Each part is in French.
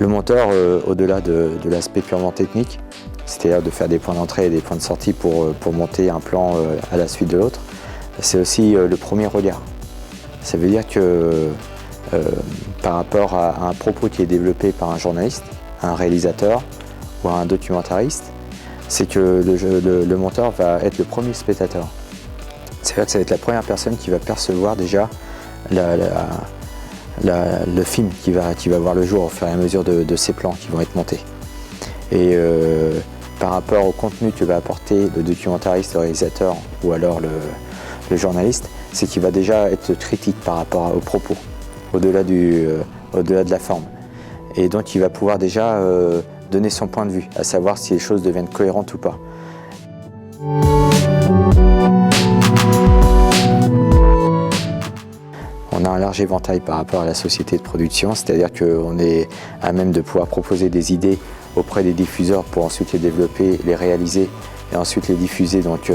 Le monteur, au-delà de l'aspect purement technique, c'est-à-dire de faire des points d'entrée et des points de sortie pour monter un plan à la suite de l'autre, c'est aussi le premier regard. Ça veut dire que par rapport à un propos qui est développé par un journaliste, un réalisateur ou un documentariste, c'est que le monteur va être le premier spectateur. C'est-à-dire que ça va être la première personne qui va percevoir déjà le film qui va voir le jour au fur et à mesure de ces plans qui vont être montés. Et par rapport au contenu que va apporter le documentariste, le réalisateur ou alors le journaliste, c'est qu'il va déjà être critique par rapport aux propos, au-delà de la forme. Et donc il va pouvoir déjà donner son point de vue, à savoir si les choses deviennent cohérentes ou pas. On a un large éventail par rapport à la société de production, c'est-à-dire qu'on est à même de pouvoir proposer des idées auprès des diffuseurs pour ensuite les développer, les réaliser et ensuite les diffuser, donc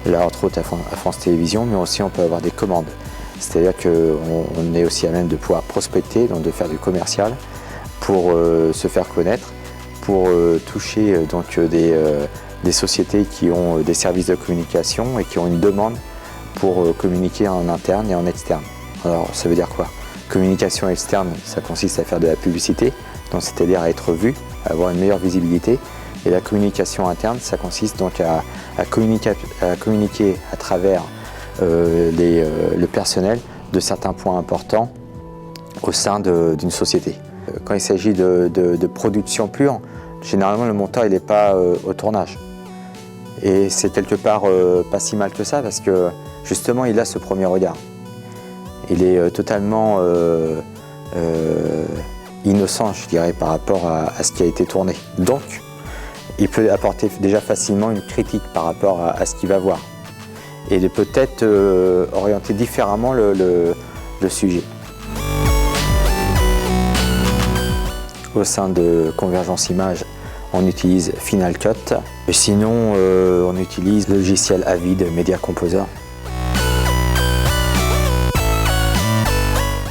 là entre autres à France Télévisions, mais aussi on peut avoir des commandes. C'est-à-dire qu'on est aussi à même de pouvoir prospecter, donc de faire du commercial pour se faire connaître, pour toucher donc des sociétés qui ont des services de communication et qui ont une demande pour communiquer en interne et en externe. Alors ça veut dire quoi? Communication externe, ça consiste à faire de la publicité, donc c'est-à-dire à être vu, à avoir une meilleure visibilité. Et la communication interne, ça consiste donc à communiquer à travers le personnel de certains points importants au sein d'une société. Quand il s'agit de production pure, généralement le monteur il n'est pas au tournage. Et c'est quelque part pas si mal que ça parce que justement il a ce premier regard. Il est totalement innocent, je dirais, par rapport à ce qui a été tourné. Donc, il peut apporter déjà facilement une critique par rapport à ce qu'il va voir et de peut-être orienter différemment le sujet. Au sein de Convergence Images, on utilise Final Cut. Et sinon, on utilise le logiciel Avid Media Composer.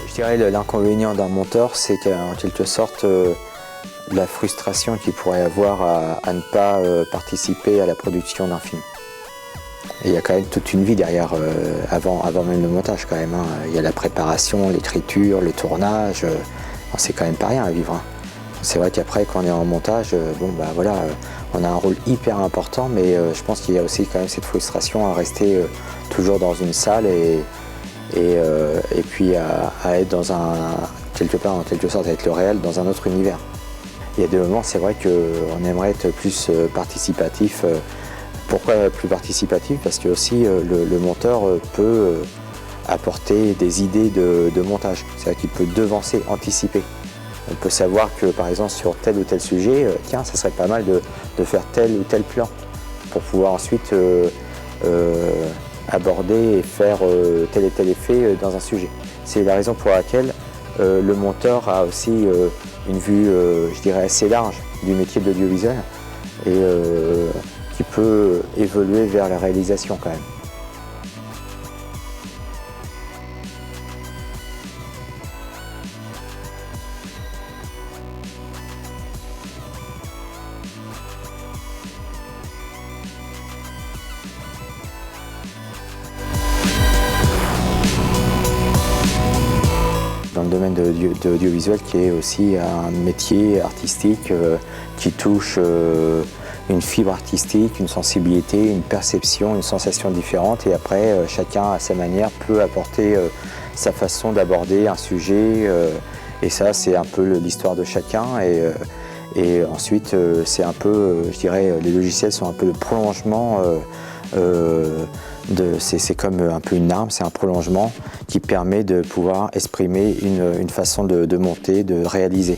Je dirais l'inconvénient d'un monteur, c'est qu'en quelque sorte, la frustration qu'il pourrait avoir à ne pas participer à la production d'un film. Et il y a quand même toute une vie derrière, avant même le montage quand même. Hein. Il y a la préparation, l'écriture, le tournage. C'est quand même pas rien à vivre. Hein. C'est vrai qu'après, quand on est en montage, on a un rôle hyper important, mais je pense qu'il y a aussi quand même cette frustration à rester toujours dans une salle et puis à être dans quelque part, en quelque sorte, à être le réel dans un autre univers. Il y a des moments, c'est vrai qu'on aimerait être plus participatif. Pourquoi plus participatif? Parce que aussi le monteur peut apporter des idées de montage. C'est-à-dire qu'il peut devancer, anticiper. On peut savoir que par exemple sur tel ou tel sujet, tiens, ça serait pas mal de faire tel ou tel plan pour pouvoir ensuite aborder et faire tel et tel effet dans un sujet. C'est la raison pour laquelle le monteur a aussi une vue, je dirais, assez large du métier de l'audiovisuel et qui peut évoluer vers la réalisation quand même. Dans le domaine de l'audiovisuel qui est aussi un métier artistique qui touche une fibre artistique, une sensibilité, une perception, une sensation différente et après chacun à sa manière peut apporter sa façon d'aborder un sujet et ça c'est un peu l'histoire de chacun et ensuite c'est un peu, je dirais, les logiciels sont un peu le prolongement c'est comme un peu une arme, c'est un prolongement qui permet de pouvoir exprimer une façon de monter, de réaliser.